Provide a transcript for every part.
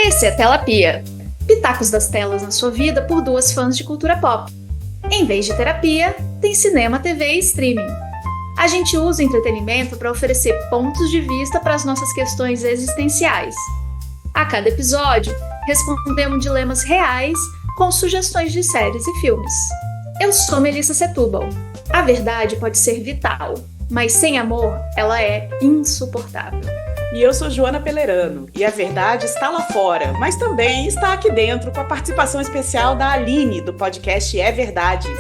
Esse é Telapia, pitacos das telas na sua vida por duas fãs de cultura pop. Em vez de terapia, tem cinema, TV e streaming. A gente usa o entretenimento para oferecer pontos de vista para as nossas questões existenciais. A cada episódio, respondemos dilemas reais com sugestões de séries e filmes. Eu sou Melissa Setúbal. A verdade pode ser vital, mas sem amor, ela é insuportável. E eu sou Joana Pelerano, e a verdade está lá fora, mas também está aqui dentro com a participação especial da Aline, do podcast É Verdades.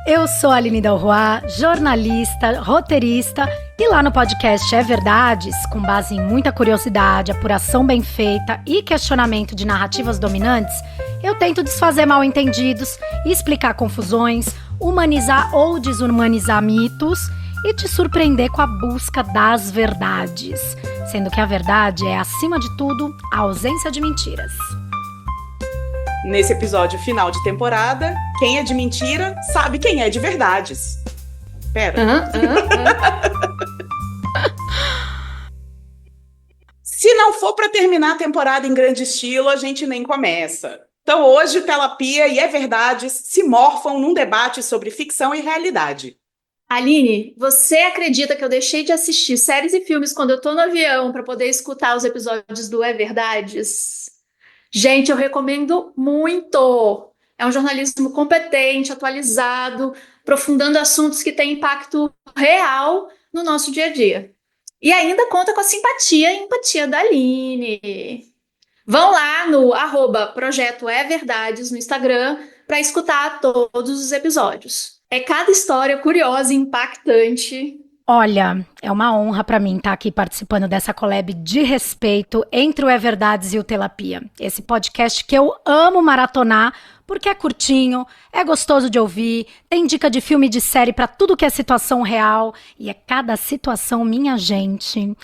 Eu sou a Aline Del Roy, jornalista, roteirista, e lá no podcast É Verdades, com base em muita curiosidade, apuração bem feita e questionamento de narrativas dominantes, eu tento desfazer mal-entendidos, explicar confusões, humanizar ou desumanizar mitos e te surpreender com a busca das verdades, sendo que a verdade é, acima de tudo, a ausência de mentiras. Nesse episódio final de temporada, quem é de mentira sabe quem é de verdades. Pera. Se não for para terminar a temporada em grande estilo, a gente nem começa. Então hoje, Telapia e É Verdades se morfam num debate sobre ficção e realidade. Aline, você acredita que eu deixei de assistir séries e filmes quando eu tô no avião para poder escutar os episódios do É Verdades? Gente, eu recomendo muito! É um jornalismo competente, atualizado, aprofundando assuntos que têm impacto real no nosso dia a dia. E ainda conta com a simpatia e empatia da Aline. Vão lá no @Projeto É Verdades no Instagram para escutar todos os episódios. É cada história curiosa e impactante. Olha, é uma honra para mim estar aqui participando dessa collab de respeito entre o É Verdades e o Telapia. Esse podcast que eu amo maratonar, porque é curtinho, é gostoso de ouvir, tem dica de filme e de série para tudo que é situação real, e é cada situação, minha gente.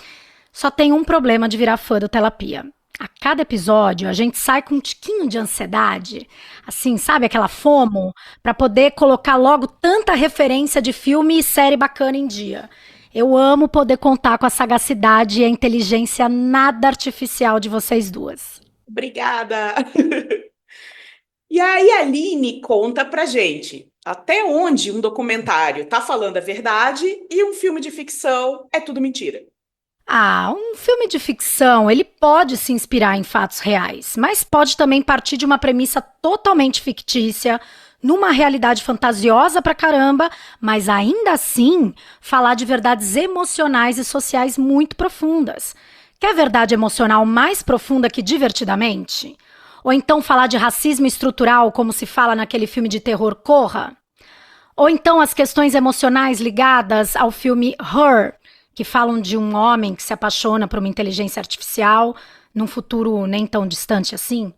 Só tem um problema de virar fã do Telapia. A cada episódio, a gente sai com um tiquinho de ansiedade, assim, sabe, aquela FOMO, para poder colocar logo tanta referência de filme e série bacana em dia. Eu amo poder contar com a sagacidade e a inteligência nada artificial de vocês duas. Obrigada! E aí a Aline conta pra gente até onde um documentário tá falando a verdade e um filme de ficção é tudo mentira. Um filme de ficção, ele pode se inspirar em fatos reais, mas pode também partir de uma premissa totalmente fictícia, numa realidade fantasiosa pra caramba, mas ainda assim falar de verdades emocionais e sociais muito profundas. Quer verdade emocional mais profunda que divertidamente? Ou então falar de racismo estrutural, como se fala naquele filme de terror Corra? Ou então as questões emocionais ligadas ao filme Her, que falam de um homem que se apaixona por uma inteligência artificial num futuro nem tão distante assim.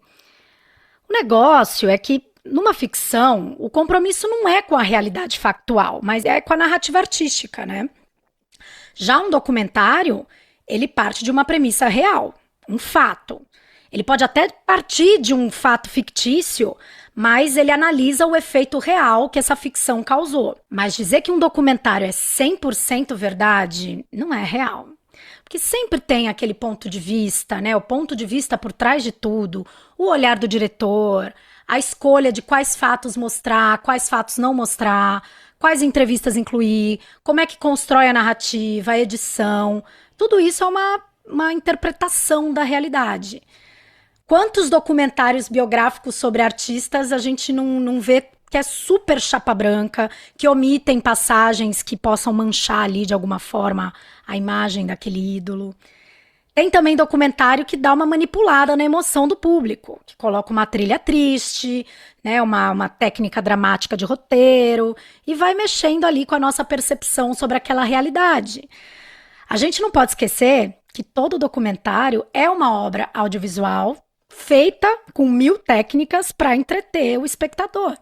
O negócio é que, numa ficção, o compromisso não é com a realidade factual, mas é com a narrativa artística, né? Já um documentário, ele parte de uma premissa real, um fato. Ele pode até partir de um fato fictício, mas ele analisa o efeito real que essa ficção causou. Mas dizer que um documentário é 100% verdade não é real. Porque sempre tem aquele ponto de vista, né? O ponto de vista por trás de tudo, o olhar do diretor, a escolha de quais fatos mostrar, quais fatos não mostrar, quais entrevistas incluir, como é que constrói a narrativa, a edição. Tudo isso é uma interpretação da realidade. Quantos documentários biográficos sobre artistas a gente não vê que é super chapa branca, que omitem passagens que possam manchar ali de alguma forma a imagem daquele ídolo. Tem também documentário que dá uma manipulada na emoção do público, que coloca uma trilha triste, né, uma técnica dramática de roteiro e vai mexendo ali com a nossa percepção sobre aquela realidade. A gente não pode esquecer que todo documentário é uma obra audiovisual feita com 1000 técnicas para entreter o espectador.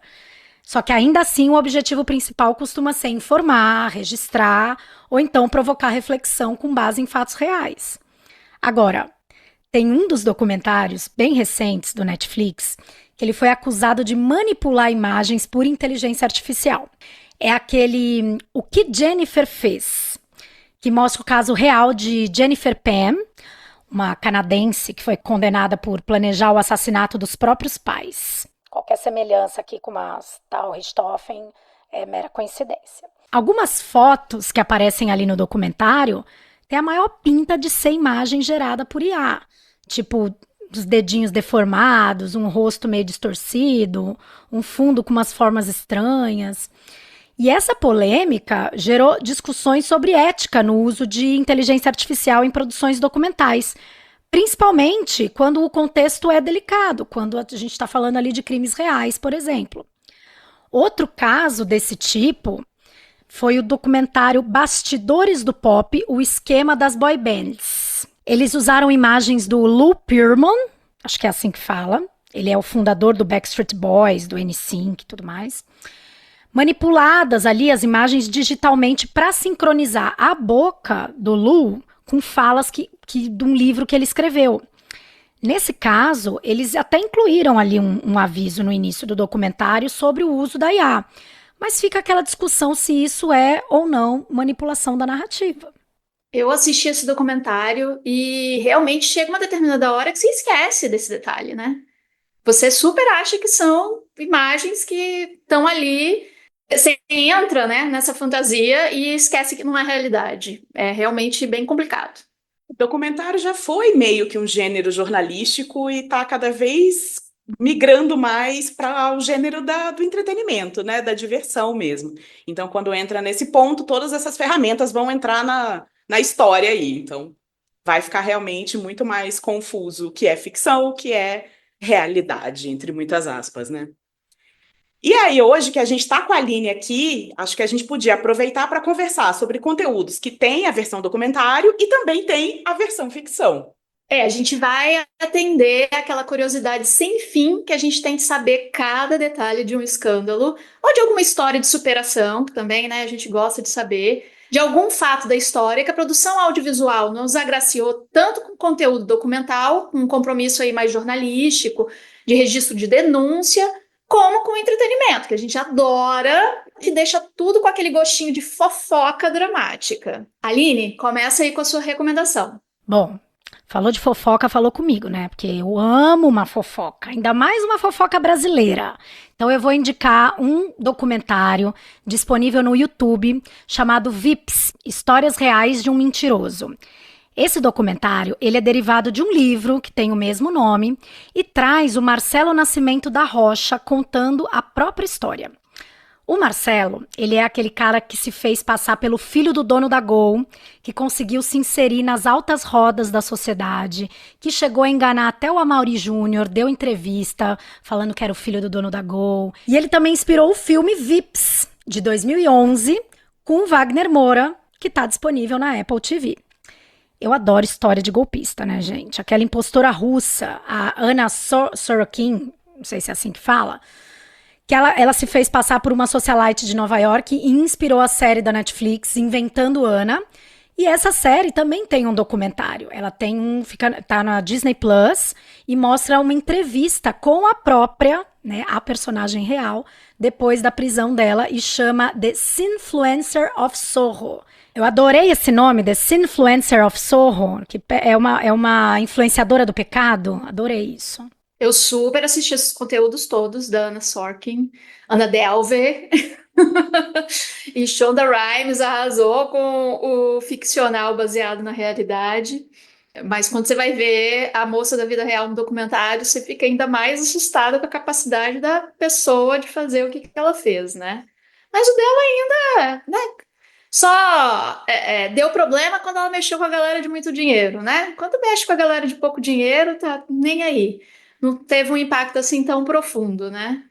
Só que ainda assim o objetivo principal costuma ser informar, registrar ou então provocar reflexão com base em fatos reais. Agora, tem um dos documentários bem recentes do Netflix que ele foi acusado de manipular imagens por inteligência artificial. É aquele O que Jennifer Fez, que mostra o caso real de Jennifer Pan, uma canadense que foi condenada por planejar o assassinato dos próprios pais. Qualquer semelhança aqui com uma tal Richthofen é mera coincidência. Algumas fotos que aparecem ali no documentário têm a maior pinta de ser imagem gerada por IA, tipo os dedinhos deformados, um rosto meio distorcido, um fundo com umas formas estranhas. E essa polêmica gerou discussões sobre ética no uso de inteligência artificial em produções documentais, principalmente quando o contexto é delicado, quando a gente está falando ali de crimes reais, por exemplo. Outro caso desse tipo foi o documentário Bastidores do Pop, o esquema das boy bands. Eles usaram imagens do Lou Pearlman, acho que é assim que fala, ele é o fundador do Backstreet Boys, do NSYNC e tudo mais, manipuladas ali as imagens digitalmente para sincronizar a boca do Lou com falas de um livro que ele escreveu. Nesse caso, eles até incluíram ali um aviso no início do documentário sobre o uso da IA, mas fica aquela discussão se isso é ou não manipulação da narrativa. Eu assisti esse documentário e realmente chega uma determinada hora que você esquece desse detalhe, né? Você super acha que são imagens que estão ali, você entra, né, nessa fantasia e esquece que não é realidade. É realmente bem complicado. O documentário já foi meio que um gênero jornalístico e está cada vez migrando mais para o gênero do entretenimento, né, da diversão mesmo. Então, quando entra nesse ponto, todas essas ferramentas vão entrar na história aí. Então, vai ficar realmente muito mais confuso o que é ficção, o que é realidade, entre muitas aspas, né? E aí, hoje que a gente está com a Aline aqui, acho que a gente podia aproveitar para conversar sobre conteúdos que tem a versão documentário e também tem a versão ficção. A gente vai atender aquela curiosidade sem fim que a gente tem de saber cada detalhe de um escândalo ou de alguma história de superação, que também, né, a gente gosta de saber, de algum fato da história que a produção audiovisual nos agraciou tanto com conteúdo documental, com um compromisso aí mais jornalístico, de registro de denúncia, como com entretenimento, que a gente adora, que deixa tudo com aquele gostinho de fofoca dramática. Aline, começa aí com a sua recomendação. Bom, falou de fofoca, falou comigo, né? Porque eu amo uma fofoca, ainda mais uma fofoca brasileira. Então eu vou indicar um documentário disponível no YouTube chamado VIPs, Histórias Reais de um Mentiroso. Esse documentário, ele é derivado de um livro que tem o mesmo nome e traz o Marcelo Nascimento da Rocha contando a própria história. O Marcelo, ele é aquele cara que se fez passar pelo filho do dono da Gol, que conseguiu se inserir nas altas rodas da sociedade, que chegou a enganar até o Amaury Júnior, deu entrevista falando que era o filho do dono da Gol. E ele também inspirou o filme Vips, de 2011, com o Wagner Moura, que está disponível na Apple TV. Eu adoro história de golpista, né, gente? Aquela impostora russa, a Anna Sorokin, não sei se é assim que fala, que ela se fez passar por uma socialite de Nova York e inspirou a série da Netflix, Inventando Anna. E essa série também tem um documentário. Ela tá na Disney Plus e mostra uma entrevista com a própria, né, a personagem real, depois da prisão dela, e chama The Sinfluencer of Soho. Eu adorei esse nome, The Sinfluencer of Soho, que é uma influenciadora do pecado. Adorei isso. Eu super assisti esses conteúdos todos da Anna Sorkin, Anna Delvey, e Shonda Rhimes arrasou com o ficcional baseado na realidade. Mas quando você vai ver a moça da vida real no documentário, você fica ainda mais assustada com a capacidade da pessoa de fazer o que ela fez, né? Mas o dela ainda, né? Só deu problema quando ela mexeu com a galera de muito dinheiro, né? Quando mexe com a galera de pouco dinheiro, tá nem aí. Não teve um impacto assim tão profundo, né?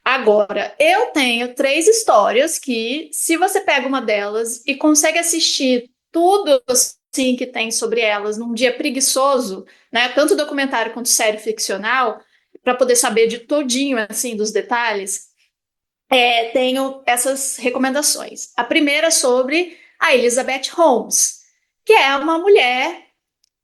Agora, eu tenho 3 histórias que, se você pega uma delas e consegue assistir tudo assim que tem sobre elas num dia preguiçoso, né? Tanto documentário quanto série ficcional, para poder saber de todinho assim dos detalhes, tenho essas recomendações. A primeira é sobre a Elizabeth Holmes, que é uma mulher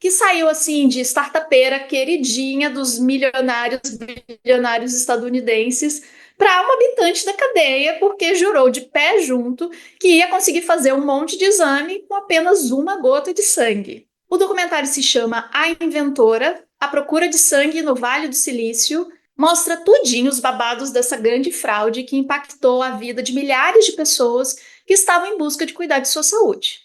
que saiu assim de startupeira queridinha dos bilionários estadunidenses para uma habitante da cadeia, porque jurou de pé junto que ia conseguir fazer um monte de exame com apenas uma gota de sangue. O documentário se chama A Inventora, A Procura de Sangue no Vale do Silício, mostra tudinho os babados dessa grande fraude que impactou a vida de milhares de pessoas que estavam em busca de cuidar de sua saúde.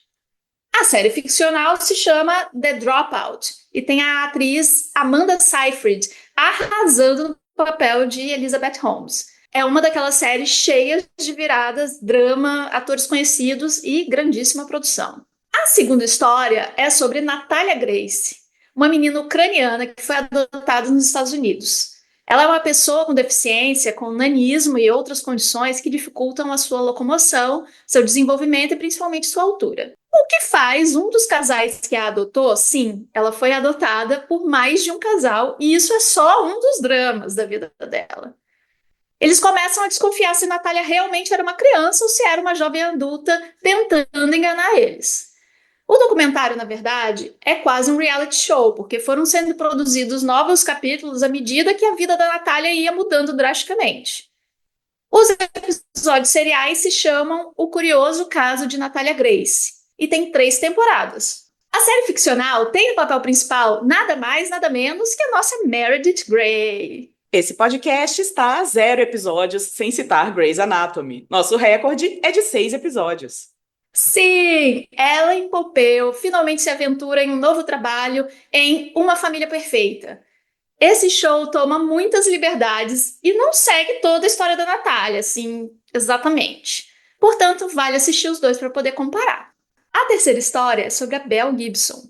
A série ficcional se chama The Dropout e tem a atriz Amanda Seyfried arrasando no papel de Elizabeth Holmes. É uma daquelas séries cheias de viradas, drama, atores conhecidos e grandíssima produção. A segunda história é sobre Natalia Grace, uma menina ucraniana que foi adotada nos Estados Unidos. Ela é uma pessoa com deficiência, com nanismo e outras condições que dificultam a sua locomoção, seu desenvolvimento e principalmente sua altura. O que faz um dos casais que a adotou, sim, ela foi adotada por mais de um casal e isso é só um dos dramas da vida dela. Eles começam a desconfiar se Natália realmente era uma criança ou se era uma jovem adulta tentando enganar eles. O documentário, na verdade, é quase um reality show, porque foram sendo produzidos novos capítulos à medida que a vida da Natália ia mudando drasticamente. Os episódios seriais se chamam O Curioso Caso de Natalia Grace e tem 3 temporadas. A série ficcional tem no papel principal nada mais, nada menos que a nossa Meredith Grey. Esse podcast está a 0 episódios sem citar Grey's Anatomy. Nosso recorde é de 6 episódios. Sim, Ellen Pompeo finalmente se aventura em um novo trabalho em Uma Família Perfeita. Esse show toma muitas liberdades e não segue toda a história da Natália, assim, exatamente. Portanto, vale assistir os dois para poder comparar. A terceira história é sobre a Belle Gibson,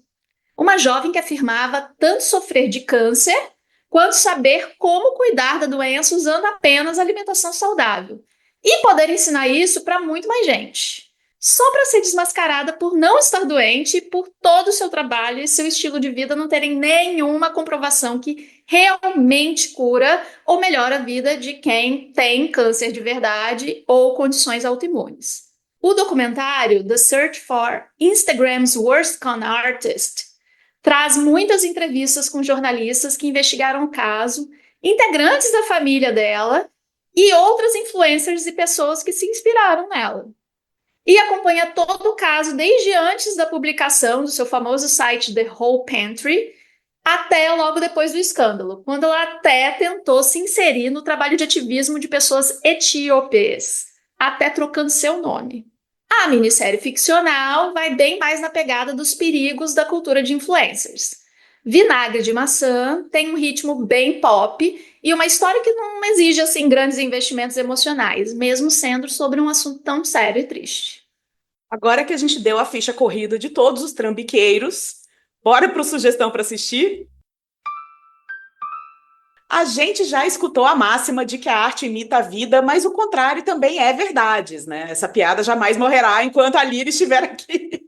uma jovem que afirmava tanto sofrer de câncer quanto saber como cuidar da doença usando apenas alimentação saudável e poder ensinar isso para muito mais gente. Só para ser desmascarada por não estar doente e por todo o seu trabalho e seu estilo de vida não terem nenhuma comprovação que realmente cura ou melhora a vida de quem tem câncer de verdade ou condições autoimunes. O documentário The Search for Instagram's Worst Con Artist traz muitas entrevistas com jornalistas que investigaram o caso, integrantes da família dela e outras influencers e pessoas que se inspiraram nela. E acompanha todo o caso desde antes da publicação do seu famoso site The Whole Pantry até logo depois do escândalo, quando ela até tentou se inserir no trabalho de ativismo de pessoas etíopes, até trocando seu nome. A minissérie ficcional vai bem mais na pegada dos perigos da cultura de influencers. Vinagre de Maçã tem um ritmo bem pop e uma história que não exige assim grandes investimentos emocionais, mesmo sendo sobre um assunto tão sério e triste. Agora que a gente deu a ficha corrida de todos os trambiqueiros, bora para sugestão para assistir? A gente já escutou a máxima de que a arte imita a vida, mas o contrário também é verdade, né? Essa piada jamais morrerá enquanto a Lira estiver aqui.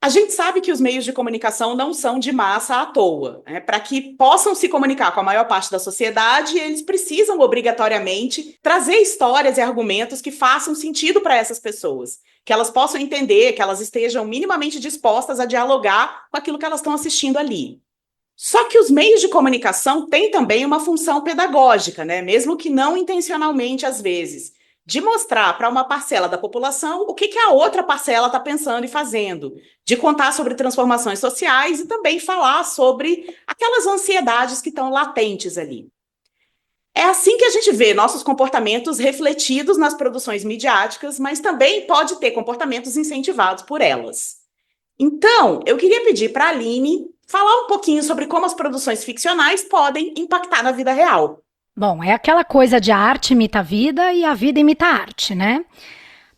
A gente sabe que os meios de comunicação não são de massa à toa, né? Para que possam se comunicar com a maior parte da sociedade, eles precisam obrigatoriamente trazer histórias e argumentos que façam sentido para essas pessoas, que elas possam entender, que elas estejam minimamente dispostas a dialogar com aquilo que elas estão assistindo ali. Só que os meios de comunicação têm também uma função pedagógica, né? Mesmo que não intencionalmente às vezes, de mostrar para uma parcela da população o que a outra parcela está pensando e fazendo, de contar sobre transformações sociais e também falar sobre aquelas ansiedades que estão latentes ali. É assim que a gente vê nossos comportamentos refletidos nas produções midiáticas, mas também pode ter comportamentos incentivados por elas. Então, eu queria pedir para a Aline falar um pouquinho sobre como as produções ficcionais podem impactar na vida real. Bom, é aquela coisa de a arte imita a vida e a vida imita a arte, né?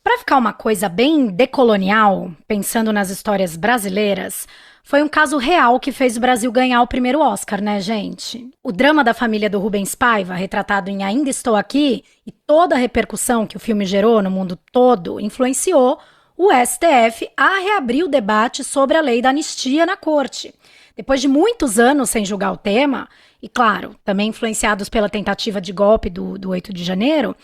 Para ficar uma coisa bem decolonial, pensando nas histórias brasileiras, foi um caso real que fez o Brasil ganhar o primeiro Oscar, né, gente? O drama da família do Rubens Paiva, retratado em Ainda Estou Aqui, e toda a repercussão que o filme gerou no mundo todo, influenciou o STF a reabrir o debate sobre a lei da anistia na corte. Depois de muitos anos sem julgar o tema, e claro, também influenciados pela tentativa de golpe do 8 de janeiro,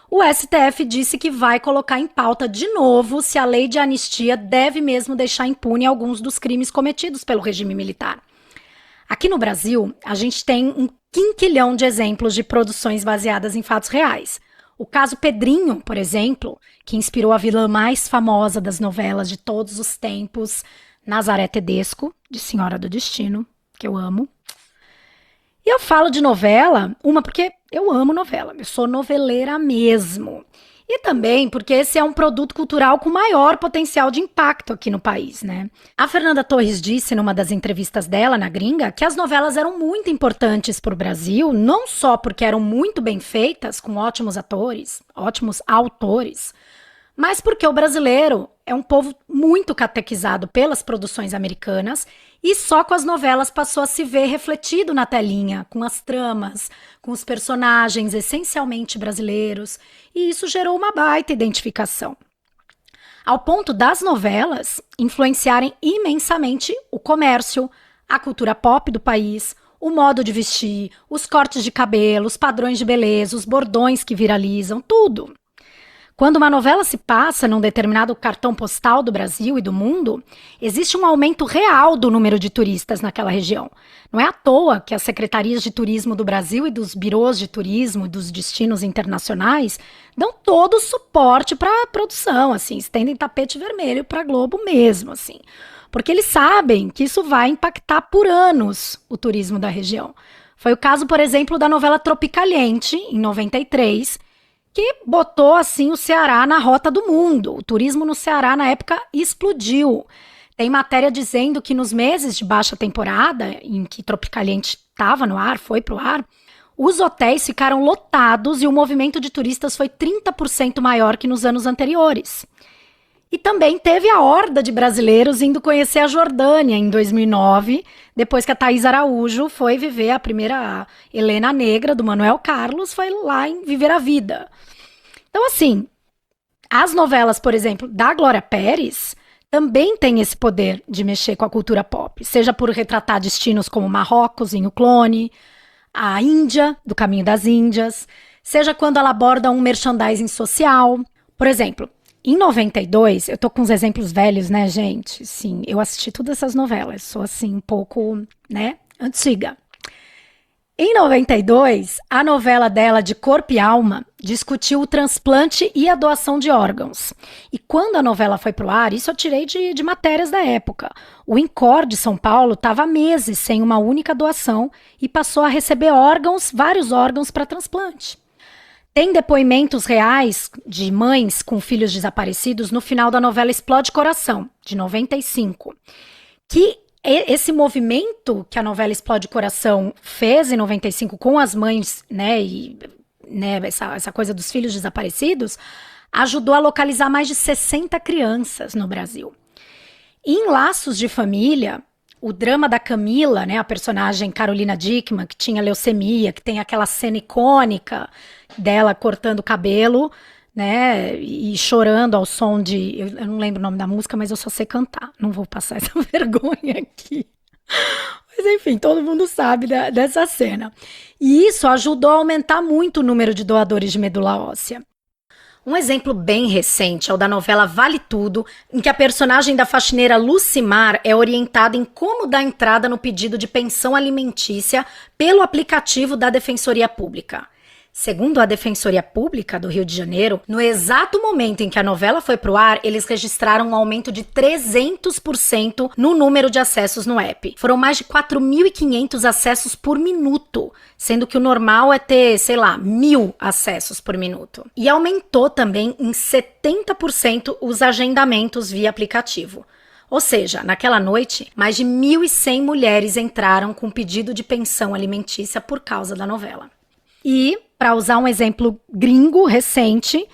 o STF disse que vai colocar em pauta de novo se a lei de anistia deve mesmo deixar impune alguns dos crimes cometidos pelo regime militar. Aqui no Brasil, a gente tem um quinquilhão de exemplos de produções baseadas em fatos reais. O caso Pedrinho, por exemplo, que inspirou a vilã mais famosa das novelas de todos os tempos, Nazaré Tedesco, de Senhora do Destino, que eu amo. E eu falo de novela, porque eu amo novela, eu sou noveleira mesmo. E também porque esse é um produto cultural com maior potencial de impacto aqui no país, né? A Fernanda Torres disse numa das entrevistas dela na Gringa que as novelas eram muito importantes para o Brasil, não só porque eram muito bem feitas, com ótimos atores, ótimos autores, mas porque o brasileiro é um povo muito catequizado pelas produções americanas e só com as novelas passou a se ver refletido na telinha, com as tramas, com os personagens essencialmente brasileiros, e isso gerou uma baita identificação. Ao ponto das novelas influenciarem imensamente o comércio, a cultura pop do país, o modo de vestir, os cortes de cabelo, os padrões de beleza, os bordões que viralizam, tudo. Quando uma novela se passa num determinado cartão postal do Brasil e do mundo, existe um aumento real do número de turistas naquela região. Não é à toa que as secretarias de turismo do Brasil e dos birôs de turismo dos destinos internacionais dão todo o suporte para a produção, assim, estendem tapete vermelho para a Globo mesmo, assim, porque eles sabem que isso vai impactar por anos o turismo da região. Foi o caso, por exemplo, da novela Tropicaliente, em 93, que botou, assim, o Ceará na rota do mundo. O turismo no Ceará, na época, explodiu. Tem matéria dizendo que nos meses de baixa temporada, em que Tropicaliente estava no ar, foi pro ar, os hotéis ficaram lotados e o movimento de turistas foi 30% maior que nos anos anteriores. E também teve a horda de brasileiros indo conhecer a Jordânia em 2009, depois que a Thaís Araújo foi viver a primeira Helena Negra do Manuel Carlos, foi lá viver a vida. Então, assim, as novelas, por exemplo, da Glória Pérez também têm esse poder de mexer com a cultura pop, seja por retratar destinos como Marrocos, em O Clone, a Índia, do Caminho das Índias, seja quando ela aborda um merchandising social. Por exemplo, em 92, eu tô com uns exemplos velhos, né, gente? Sim, eu assisti todas essas novelas, sou assim um pouco, né, antiga. Em 92, a novela dela de Corpo e Alma discutiu o transplante e a doação de órgãos. E quando a novela foi pro ar, isso eu tirei de matérias da época. O INCOR de São Paulo estava meses sem uma única doação e passou a receber vários órgãos para transplante. Tem depoimentos reais de mães com filhos desaparecidos no final da novela Explode Coração, de 95, que esse movimento que a novela Explode Coração fez em 95 com as mães, né, e né, essa coisa dos filhos desaparecidos, ajudou a localizar mais de 60 crianças no Brasil. E em Laços de Família, o drama da Camila, né, a personagem Carolina Dickman, que tinha leucemia, que tem aquela cena icônica dela cortando o cabelo, né, e chorando ao som de... Eu não lembro o nome da música, mas eu só sei cantar. Não vou passar essa vergonha aqui. Mas enfim, todo mundo sabe dessa cena. E isso ajudou a aumentar muito o número de doadores de medula óssea. Um exemplo bem recente é o da novela Vale Tudo, em que a personagem da faxineira Lucimar é orientada em como dar entrada no pedido de pensão alimentícia pelo aplicativo da Defensoria Pública. Segundo a Defensoria Pública do Rio de Janeiro, no exato momento em que a novela foi pro ar, eles registraram um aumento de 300% no número de acessos no app. Foram mais de 4.500 acessos por minuto, sendo que o normal é ter, 1.000 acessos por minuto. E aumentou também em 70% os agendamentos via aplicativo. Ou seja, naquela noite, mais de 1.100 mulheres entraram com pedido de pensão alimentícia por causa da novela. E, para usar um exemplo gringo recente,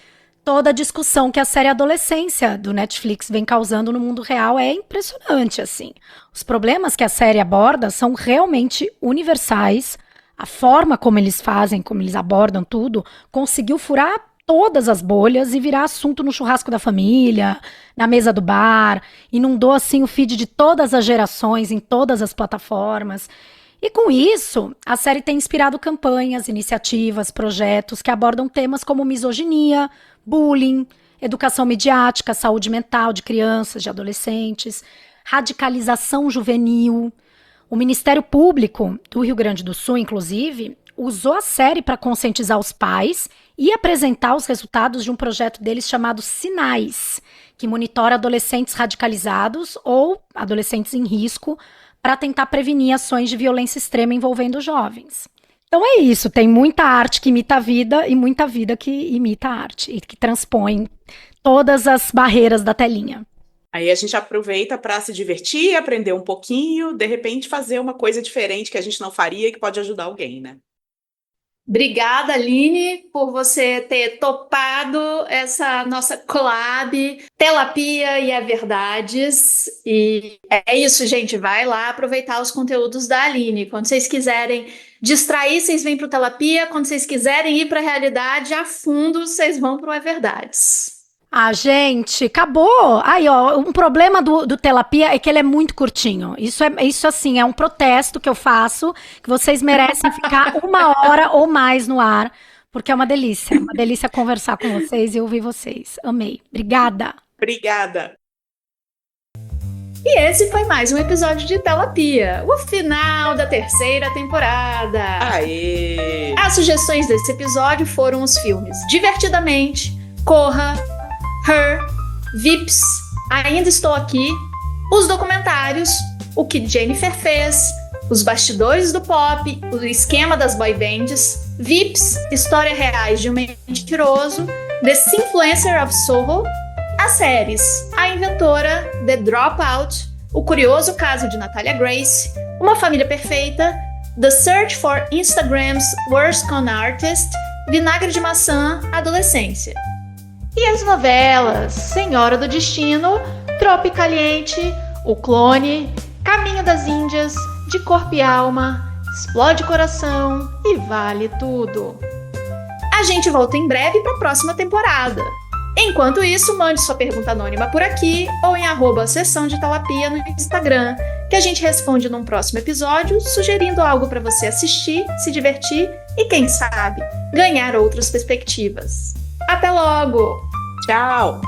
toda a discussão que a série Adolescência do Netflix vem causando no mundo real é impressionante, assim. Os problemas que a série aborda são realmente universais. A forma como eles fazem, como eles abordam tudo, conseguiu furar todas as bolhas e virar assunto no churrasco da família, na mesa do bar, inundou assim o feed de todas as gerações, em todas as plataformas. E com isso, a série tem inspirado campanhas, iniciativas, projetos que abordam temas como misoginia, bullying, educação midiática, saúde mental de crianças, de adolescentes, radicalização juvenil. O Ministério Público do Rio Grande do Sul, inclusive, usou a série para conscientizar os pais e apresentar os resultados de um projeto deles chamado Sinais, que monitora adolescentes radicalizados ou adolescentes em risco para tentar prevenir ações de violência extrema envolvendo jovens. Então é isso, tem muita arte que imita a vida e muita vida que imita a arte e que transpõe todas as barreiras da telinha. Aí a gente aproveita para se divertir, aprender um pouquinho, de repente fazer uma coisa diferente que a gente não faria e que pode ajudar alguém, né? Obrigada, Aline, por você ter topado essa nossa collab, Telapia e Verdades. E é isso, gente. Vai lá aproveitar os conteúdos da Aline. Quando vocês quiserem distrair, vocês vêm para o Telapia. Quando vocês quiserem ir para a realidade a fundo, vocês vão para o Verdades. Ah, gente, acabou. Aí, ó, um problema do Telapia é que ele é muito curtinho. Isso assim, é um protesto que eu faço, que vocês merecem ficar 1 hora ou mais no ar, porque é uma delícia conversar com vocês e ouvir vocês. Amei. Obrigada. Obrigada. E esse foi mais um episódio de Telapia, o final da 3ª temporada. Aê! As sugestões desse episódio foram os filmes Divertidamente, Corra, Her, Vips, Ainda Estou Aqui, os documentários, O que Jennifer Fez, Os Bastidores do Pop, O Esquema das Boy Bands, Vips, Histórias Reais de um Mentiroso, The Sinfluencer of Soho, as séries A Inventora, The Dropout, O Curioso Caso de Natalia Grace, Uma Família Perfeita, The Search for Instagram's Worst Con Artist, Vinagre de Maçã, Adolescência. E as novelas Senhora do Destino, Tropicaliente, O Clone, Caminho das Índias, De Corpo e Alma, Explode Coração e Vale Tudo. A gente volta em breve para a próxima temporada. Enquanto isso, mande sua pergunta anônima por aqui ou em @sessão de Telapia no Instagram, que a gente responde num próximo episódio, sugerindo algo para você assistir, se divertir e, quem sabe, ganhar outras perspectivas. Até logo! Tchau!